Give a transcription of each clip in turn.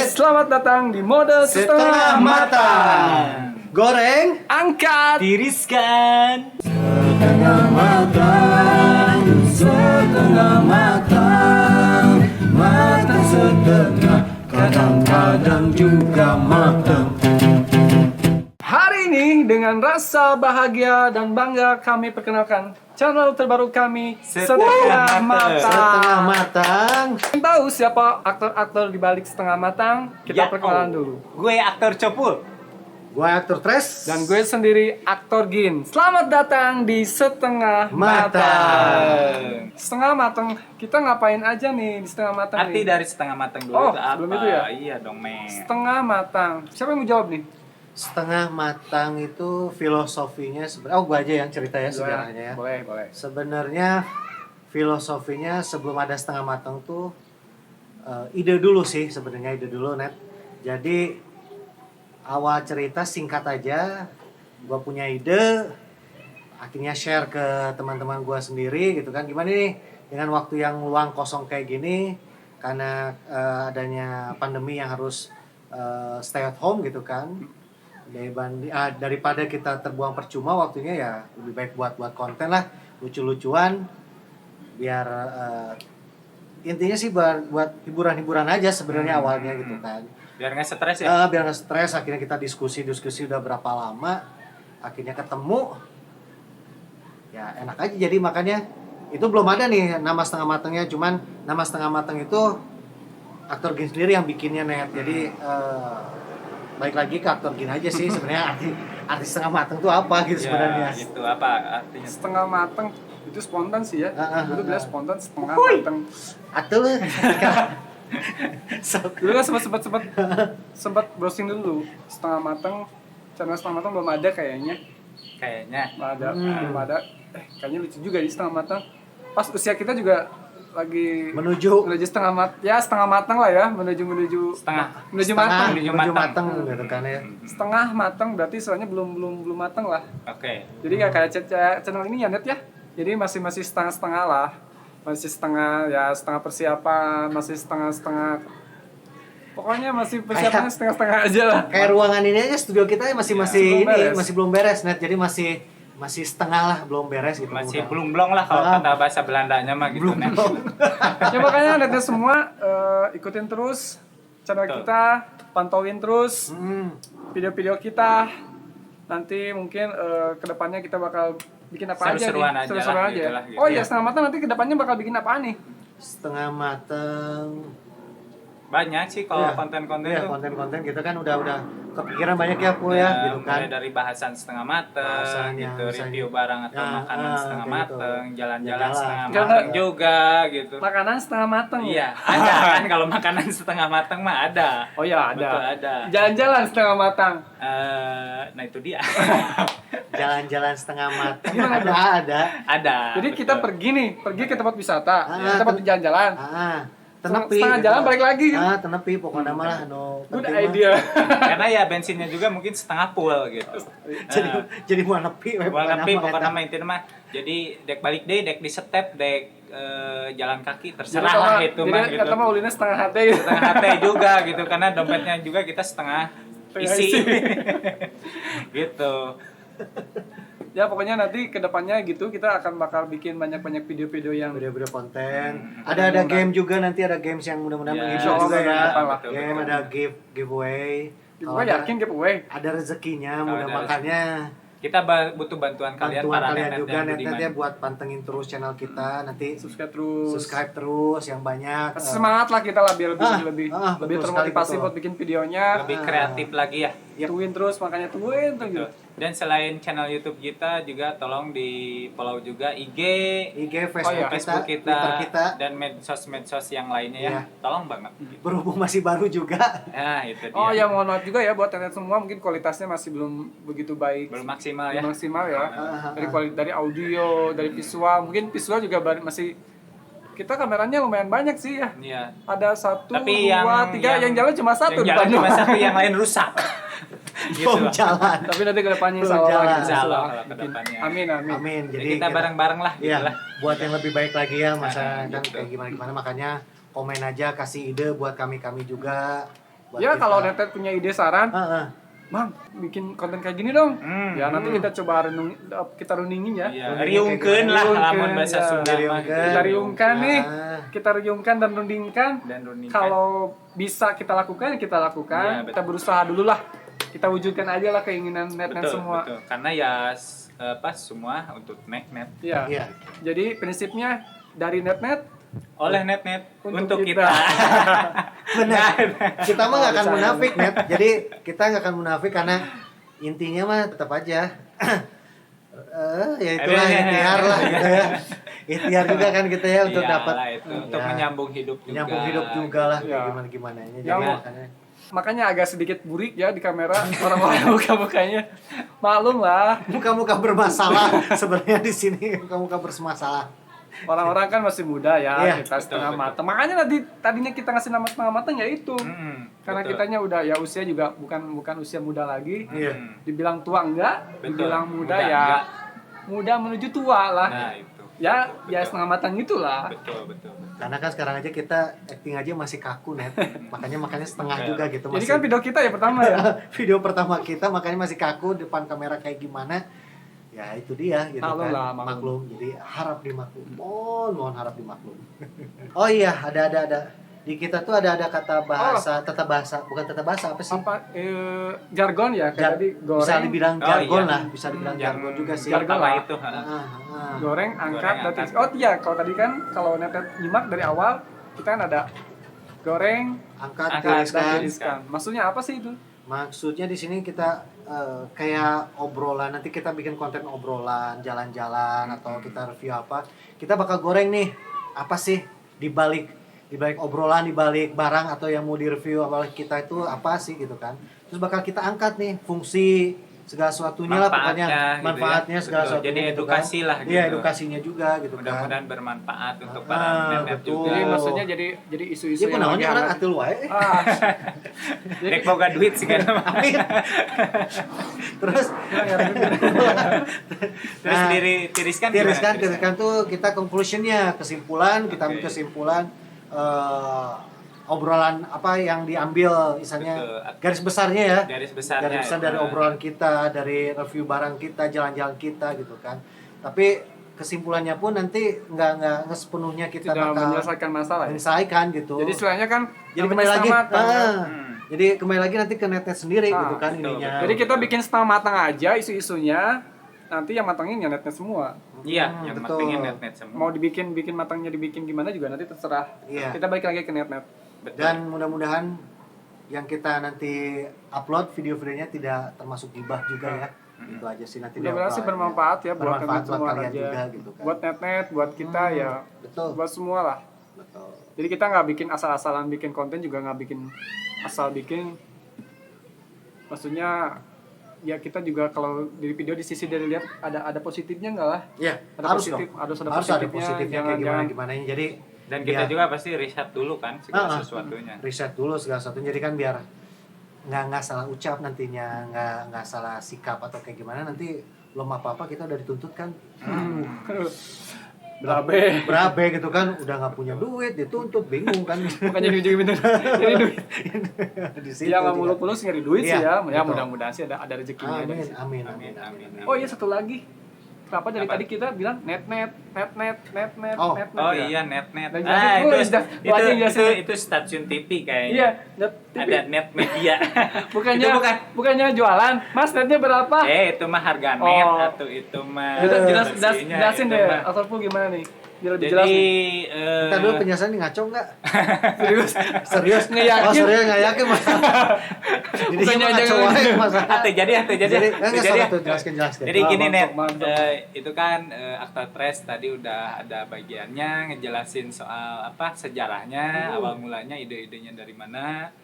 selamat datang di mode setengah matang. Goreng, Angkat, Tiriskan. setengah matang, setengah matang, matang setengah, kadang-kadang juga matang. hari ini dengan rasa bahagia dan bangga kami perkenalkan channel terbaru kami, Setengah Matang. Setengah matang. Ingin tahu siapa aktor-aktor di balik Setengah Matang? Kita perkenalan dulu. Gue aktor Copul. Gue aktor Tres. Dan gue sendiri aktor Gin. Selamat datang di Setengah Matang. Setengah Matang, kita ngapain aja nih di Setengah Matang Arti nih? dari setengah matang dulu Oh, itu apa? sebelum itu ya? Iya dong, men. Setengah Matang. Siapa yang mau jawab nih? Setengah matang itu filosofinya sebenarnya. Oh, gue aja yang cerita ya sejarahnya ya. Boleh. Sebenarnya filosofinya sebelum ada setengah matang tuh ide dulu sih sebenarnya, ide dulu Net. Jadi awal cerita singkat aja, gue punya ide, akhirnya share ke teman-teman gue sendiri gitu kan. Gimana nih dengan waktu yang luang kosong kayak gini, karena adanya pandemi yang harus stay at home gitu kan. Daripada kita terbuang percuma waktunya, ya lebih baik buat konten lah, lucu-lucuan, biar intinya sih buat hiburan-hiburan aja sebenarnya awalnya gitu kan. Biar nggak stres ya. Biar nggak stres. Akhirnya kita diskusi udah berapa lama, akhirnya ketemu, ya enak aja. Jadi makanya itu belum ada nih nama setengah matangnya, cuman nama setengah matang itu aktor Gin sendiri yang bikinnya Net. Jadi balik lagi ke aktor Gin aja sih sebenarnya. arti setengah matang itu apa gitu sebenarnya. Ya, gitu apa artinya? Setengah matang itu spontan sih ya. Itu bilang spontan setengah Huy. matang. Atuh Dulu kan sempat browsing dulu. Setengah matang, channel setengah matang belum ada kayaknya. Kayaknya. Belum ada. Kayaknya lucu juga di setengah matang. Pas usia kita juga lagi menuju setengah matang lah ya, menuju matang. menuju matang gitu kan ya. Setengah matang berarti soalnya belum matang lah. Oke. Jadi nggak kayak channel ini ya Net ya. Jadi masih setengah lah. Masih setengah persiapan, masih setengah. Pokoknya masih persiapannya setengah aja lah. Kayak ruangan ini aja, studio kita masih belum beres Net. Jadi masih setengah lah, belum beres gitu. Masih belum blong lah kalau kata bahasa Belandanya mah gitu. Nen. Ya makanya Netnya semua ikutin terus channel kita, pantauin terus video-video kita. Nanti mungkin kedepannya kita bakal bikin apa Seru-seruan aja nih? aja Seru-seruan lah, aja. gitu lah, gitu Oh iya, ya. setengah matang nanti kedepannya bakal bikin apaan nih? Setengah matang. Banyak sih kalau Iya. konten-konten Iya, tuh. konten-konten kita kan udah kepikiran banyak ya Pul ya, gitu kan. Mulai dari bahasan setengah mateng, Bahasannya, gitu, misalnya. review barang atau Ya, makanan setengah kayak gitu. mateng, jalan-jalan Jalan. setengah Jalan. mateng juga gitu. Makanan setengah matang. Iya, ada kan kalau makanan setengah mateng mah ada. Oh iya ada. Betul ada. Jalan-jalan setengah matang. Nah itu dia. Jalan-jalan setengah matang Gimana, bro? ada. Ada. Jadi betul. kita pergi ke tempat wisata, Ah, tempat jalan-jalan. Tenepi. Setengah jalan balik lagi gitu. Tenepi pokoknya malah Good penting mah. idea. Karena ya bensinnya juga mungkin setengah full gitu. Jadi mau nepi we, Pokoknya eta. mah intinya mah jadi dek balik deh, dek di step, dek jalan kaki Jadi terserah lah itu mah jadi gitu. kata mah ulinnya setengah hati gitu. Setengah hati juga gitu karena dompetnya juga kita setengah isi. Gitu. Ya pokoknya nanti kedepannya gitu kita akan bakal bikin banyak video-video yang Video-video konten. Ada game juga, nanti ada games yang mudah-mudahan Ya, menghibur juga insya ya. Allah, betul, Game betul. ada giveaway. gue Kalau yakin giveaway. ada rezekinya, Kalau mudah ada makanya Kita butuh bantuan kalian bantuan para kalian net juga yang net budiman. ya buat pantengin terus channel kita, nanti Subscribe terus. terus yang banyak. Semangat lah kita lah biar lebih betul termotivasi sekali, buat bikin videonya. Lebih kreatif lagi ya. Tungguin terus, makanya tungguin tuh gitu. Dan selain channel YouTube kita juga tolong di follow juga IG, Facebook, kita, Twitter kita. dan medsos yang lainnya ya. Iya. Tolong banget. Berhubung masih baru juga. Nah, itu dia. Oh ya mohon maaf juga ya buat internet semua, mungkin kualitasnya masih belum begitu baik. Belum maksimal ya. Belum maksimal ya. Dari audio, dari visual, mungkin visual juga masih kita kameranya lumayan banyak sih ya. Iya. Ada 1, 2, Tapi 3, yang jalan cuma satu yang jalan depannya. cuma satu, yang lain rusak. Belum jalan. Tapi nanti ke depannya Belum insya Allah jalan. gitu. Insya Allah Bikin. kalau ke depannya. Amin. Amin. Jadi kita bareng-bareng lah gitu ya, lah. buat yang lebih baik lagi ya, masa kan gitu. kayak gimana makanya komen aja, kasih ide buat kami juga buat Ya kita. kalau Netet punya ide saran, Heeh. Bang, bikin konten kayak gini dong. Ya nanti kita coba kita runingin ya. Iya, Runingnya riungkeun kayak lah gimana? lamun bahasa Ya. Sunda mah. Riungkeun. Kita riungkan nih, Ah. kita riungkan dan rundingkan. Dan rundingkan. Kalau bisa kita lakukan, kita lakukan. Iya, betul. Kita berusaha dulu lah. Kita wujudkan aja lah keinginan Net-Net Betul, semua. betul. Karena ya pas semua untuk net. Iya. Iya. Jadi prinsipnya dari Net-Net Oleh net untuk kita. Benar. Kita mah nggak akan Bercanda. munafik, Net. Jadi kita nggak akan munafik karena intinya mah tetap aja. Ya itulah ikhtiar lah gitu ya. Ikhtiar juga kan kita ya untuk Iyalah, dapat itu untuk ya, menyambung hidup juga. menyambung hidup juga lah Iya. gimana gimana ini. Ya, Jadi mau. makanya makanya agak sedikit burik ya di kamera orang-orang buka-bukanya. Maklum lah, muka-muka bermasalah sebenarnya di sini muka-muka bermasalah. orang-orang kan masih muda ya, Iya, kita setengah betul. matang. Makanya tadinya kita ngasih nama setengah matang ya itu. Karena betul. kitanya udah ya usia juga bukan usia muda lagi. Iya. Dibilang tua enggak, Betul. dibilang muda Muda ya enggak. muda menuju tua lah. Nah, itu. Ya Betul. setengah matang gitulah. Betul. Karena kan sekarang aja kita acting aja masih kaku, Net. makanya setengah juga gitu Jadi masih. kan video kita ya pertama ya. Video pertama kita makanya masih kaku depan kamera kayak gimana. Ya itu dia gitu Maklum kan. lah, maklum. Maklum. Jadi harap dimaklum. Mohon harap dimaklum. Oh iya, ada. Di kita tuh ada kata bahasa, tata bahasa, bukan tata bahasa apa sih? Apa jargon ya kayak tadi goreng, Bisa dibilang Oh, jargon iya. lah, bisa dibilang jargon juga sih. Jargon Pertama lah. itu. goreng, angkat, Goreng, dan angkat. oh iya kalau tadi kan kalau Netet nyimak dari awal kita kan ada goreng, Angkat, Angkat, dan tiriskan. tiriskan. Maksudnya apa sih itu? Maksudnya di sini kita kayak obrolan, nanti kita bikin konten obrolan, jalan-jalan atau kita review apa. Kita bakal goreng nih, apa sih di balik obrolan, di balik barang atau yang mau direview awal kita itu apa sih gitu kan. Terus bakal kita angkat nih fungsi segala sesuatunya lah pokoknya, Manfaatnya gitu ya. manfaatnya segala Betul. sesuatunya Jadi gitu edukasi kan. lah Iya, gitu. edukasinya juga gitu kan. Mudah-mudahan bermanfaat untuk para Ah, net betul. juga. Jadi maksudnya jadi isu-isu Ya yang namanya lagi orang hangat. atul wae. Ah, Dek boga duit sih kan. Amin. Terus Terus Nah, tiriskan tiriskan tuh kita conclusionnya, kesimpulan, kita ambil Oke. kesimpulan obrolan apa yang diambil misalnya Betul. garis besarnya ya, Garis besarnya garis besar itu. dari obrolan kita, dari review barang kita, jalan-jalan kita gitu kan. Tapi kesimpulannya pun nanti nggak sepenuhnya kita tidak bakal menyelesaikan masalah. Ya? menyelesaikan gitu. Jadi istilahnya kan Jadi namanya kembali lagi, setengah matang, ya. jadi kembali lagi nanti ke netnya sendiri Ah, gitu kan betul, ininya. Jadi kita bikin setengah matang aja isu-isunya, nanti yang matangin ya Netnet semua. Iya, yang betul. matengin net semua. Mau bikin matangnya dibikin gimana juga nanti terserah. Iya. Kita balik lagi ke Netnet. Betul. Dan mudah-mudahan yang kita nanti upload video-videonya tidak termasuk gibah juga ya. Itu aja sih nanti Mudah-mudahan sih di-upload. bermanfaat ya buat Bermanfaat Netnet buat semua kalian aja. juga gitu kan. Buat Netnet, buat kita ya, Betul. buat semua lah. Betul. Jadi kita nggak bikin asal-asalan bikin konten juga nggak bikin asal bikin. Maksudnya ya kita juga kalau dari video di sisi dari lihat ada positifnya nggak lah? Iya, Ada harus positif, dong. harus ada Harus ada positifnya, positifnya kayak gimana Jadi Dan kita ya, juga pasti riset dulu kan segala sesuatunya. riset dulu segala sesuatu. Jadi kan biar nggak salah ucap nantinya, nggak salah sikap atau kayak gimana nanti belum apa-apa kita udah dituntut kan. Berabe. Berabe gitu kan, udah nggak punya duit, dituntut, bingung kan. Bukan jadi ujung bener. Jadi duit. Di situ Ya nggak juga. muluk-muluk nyari duit sih Iya, ya. Ya betul. mudah-mudahan sih ada rezekinya dari Amin, situ. amin, Amin, amin. amin. Oh iya satu lagi. Kenapa dari Apa? tadi kita bilang net. Oh. Oh ya? iya net. Dan Ah jadi, itu lagi jelasin. itu stasiun TV kayaknya. Iya, net TV. Ada net media. Bukannya Itu bukan. bukannya jualan. Mas, netnya berapa? Itu mah harga net Oh. atau itu mah. bersihnya, Jelasin itu deh. mah. Asal pun gimana nih? Biar lebih jelas. Jadi nih. Kita dulu penjelasan nih ngaco nggak? Serius. Serius? Ngeyakin. Oh serius nggak yakin mas? Jadi Bukannya cuma ngaco jangan- wae mas. Ate jadi. Enggak salah tuh jelaskan. Jadi gini net, mantap. itu kan Akta Tres tadi udah ada bagiannya ngejelasin soal apa sejarahnya, awal mulanya, ide-idenya dari mana.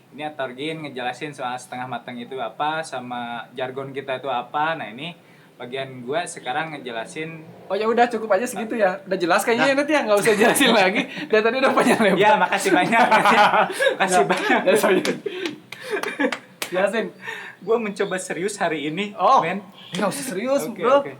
Ini Atorgin ngejelasin soal setengah matang itu apa, sama jargon kita itu apa. Nah ini bagian gua sekarang ngejelasin. Oh ya udah cukup aja segitu ya. Udah jelas kayaknya net ya, nggak usah jelasin lagi. Dan tadi udah panjang lebar. Ya makasih banyak. Makasih banyak. Ya, sorry. Jelasin. Gua mencoba serius hari ini, Oh. men. Nggak usah serius, Oke, bro. oke.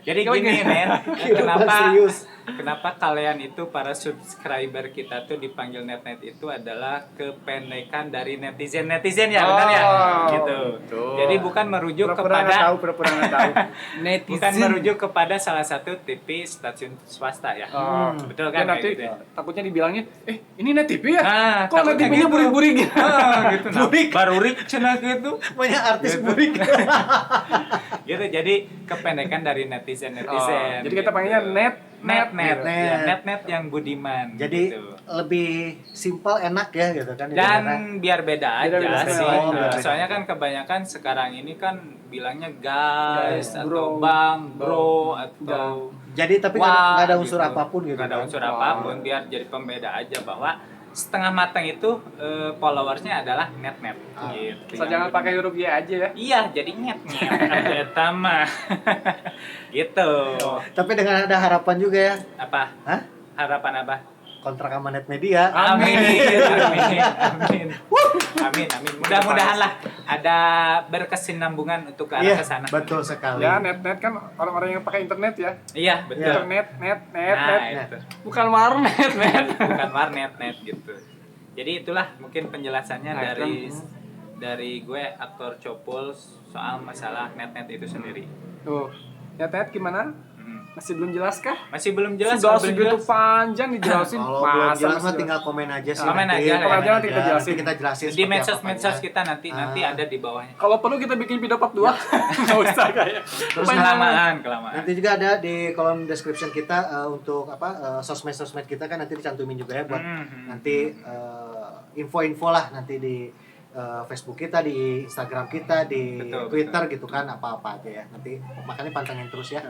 Jadi Coba gini, gini. men. Kenapa Kenapa serius? kenapa kalian itu para subscriber kita tuh dipanggil net-net itu adalah kependekan dari netizen ya, benar ya? Gitu. Betul. Jadi bukan merujuk Pura-pura nggak tahu, pura-pura nggak tahu. bukan merujuk kepada salah satu TV stasiun swasta ya. Betul Ya, kan? nanti Kayak gitu ya? takutnya dibilangnya, ini net TV ya? Nah, Kok net takutnya TV-nya gitu. burik-burik gitu? Gitu. Nah, barurik cenah gitu. Banyak artis Gitu. burik. Gitu. Jadi kependekan dari netizen. Jadi kita panggilnya net. net. Net. Ya, net yang budiman. Jadi gitu. lebih simpel, enak ya gitu kan. Dan biar beda aja Biar beda sih. beda. Nah, soalnya kan kebanyakan sekarang ini kan bilangnya guys Ya, atau bro. bang, bro atau Jadi tapi wah, nggak ada unsur gitu. apapun gitu. Nggak ada kan. unsur apapun, biar jadi pembeda aja bahwa setengah matang itu followersnya adalah net gitu. Asal jangan pakai huruf Y aja ya. Iya, jadi net eta mah. Gitu. Tapi dengan ada harapan juga ya. Apa? Hah? Harapan apa? Kontrak sama Net Media. Amin. Amin. Mudah-mudahan lah ada berkesinambungan untuk ke arah Iya, ke sana. betul sekali. Ya, net kan orang-orang yang pakai internet ya. Iya, betul. Internet, net. Nah, itu. Bukan warnet, net. Bukan warnet gitu. Jadi itulah mungkin penjelasannya Nah, dari gue aktor Copul soal masalah net itu sendiri. Tuh, net gimana? Masih belum jelas kah? Masih belum jelas. Sudah belum segitu jelas. panjang dijelasin. Kalau belum jelas masih mah tinggal komen aja sih. Komen nanti. aja, komen aja nanti kita Ya, jelasin. nanti kita jelasin. Di seperti medsos apa-apanya. kita nanti ada di bawahnya. Kalau perlu kita bikin video part 2. Enggak usah kayak. Terus Kelamaan. Nanti juga ada di kolom description kita untuk sosmed kita kan nanti dicantumin juga ya buat nanti info-info lah nanti di Facebook kita, di Instagram kita, di Betul, Twitter gitu kan apa-apa aja ya. Nanti makanya pantengin terus ya.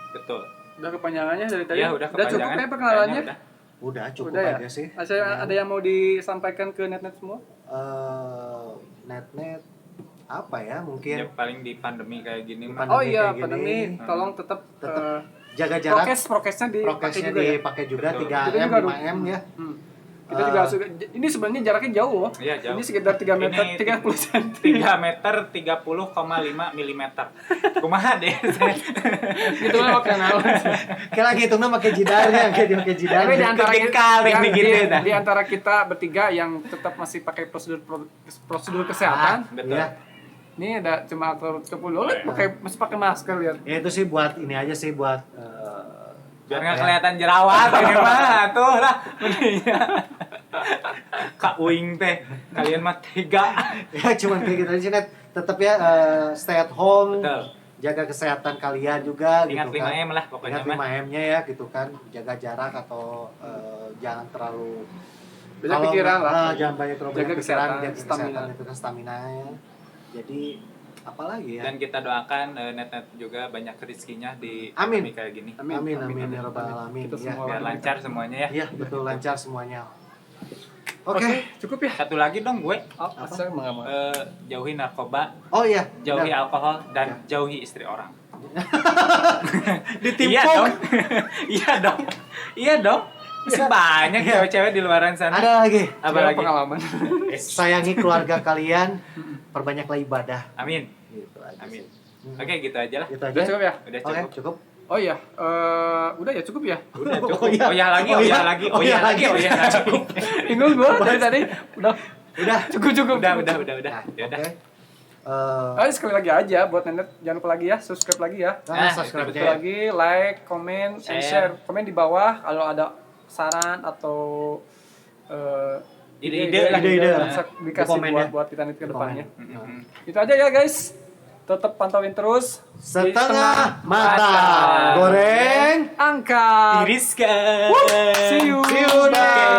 Betul. Udah kepanjangannya dari tadi. Ya, udah cukup kepanjangan. ya perkenalannya. Kayaknya Udah cukup Udah ya. aja sih. Ada yang mau disampaikan ke net semua? Net apa ya Ya, mungkin paling di pandemi kayak gini mah. Pandemi Oh iya, kayak gini. pandemi tolong tetap jaga jarak, prokesnya dipakai prokesnya juga ya. dipakai juga Betul. 3M, Kita juga 5M ya. Kita juga ini sebenarnya jaraknya jauh loh. Iya, jauh. Ini sekitar 3 meter, Ini 30 cm. 3 meter 30,5 milimeter. Kumaha deh. Gitu lah makanya. Kayak lagi hitungnya pakai jidarnya, kayak pakai jidar. Tapi di antara Kekal yang begitu dah. di antara kita bertiga yang tetap masih pakai prosedur kesehatan. Betul. Iya. Ini ada cuma aktor Cepul masih pakai masker lihat. Ya itu sih buat ini aja sih buat Biar apa nggak ya? kelihatan jerawat ini mah tuh lah. Mendingnya. Kak Uing teh, kalian mah tega. Ya cuman kayak gitu aja sih Net. Tetap ya stay at home. Betul. Jaga kesehatan kalian juga Ingat gitu kan. 5M lah pokoknya Ingat mah. 5M-nya ya gitu kan. Jaga jarak atau jangan terlalu Banyak kalau pikiran nggak, lah. jangan banyak terlalu Jaga banyak pikiran, kesehatan, jaga kesehatan stamina. itu kan stamina ya. Jadi apalagi ya. Dan kita doakan net juga banyak rezekinya di Amin. pandemi kayak gini. Amin ya rabbal alamin. Kita Ya. semua Biar lancar semuanya ya. Iya, betul lancar semuanya. Oke, Oke. cukup ya. Satu lagi dong gue. Oh, saya mau. Jauhi narkoba, Oh iya, jauhi benar. alkohol, dan jauhi istri orang. Ditimpuk. Iya dong. Iya dong. Iya dong. Masih banyak cewek-cewek di luaran sana. Ada lagi. Apa lagi? Pengalaman. Sayangi keluarga kalian, perbanyaklah ibadah. Amin. Gitu aja Amin. sih. Oke, gitu aja lah. Gitu aja. Udah cukup ya? Udah Oke, cukup. cukup. Oh iya, udah ya cukup ya. Udah cukup. Oh iya. Oh ya lagi, Oh oh iya. ya lagi, Oh oh iya ya lagi, lagi. oh ya lagi. Bingung gua dari tadi. Udah cukup. Udah. Nah, Ya udah. Oke. Ayo sekali lagi aja buat nenek, jangan lupa lagi ya, subscribe lagi ya. Subscribe itu aja. Lagi like, comment, and share. Komen di bawah kalau ada saran atau Ide-ide lah. Ide-ide lah. bisa dikasih Di komen ya. buat kita nanti ke depannya. Mm-mm. Itu aja ya guys. Tetap pantauin terus di Setengah mata goreng angkat. Tiriskan. See you. See you next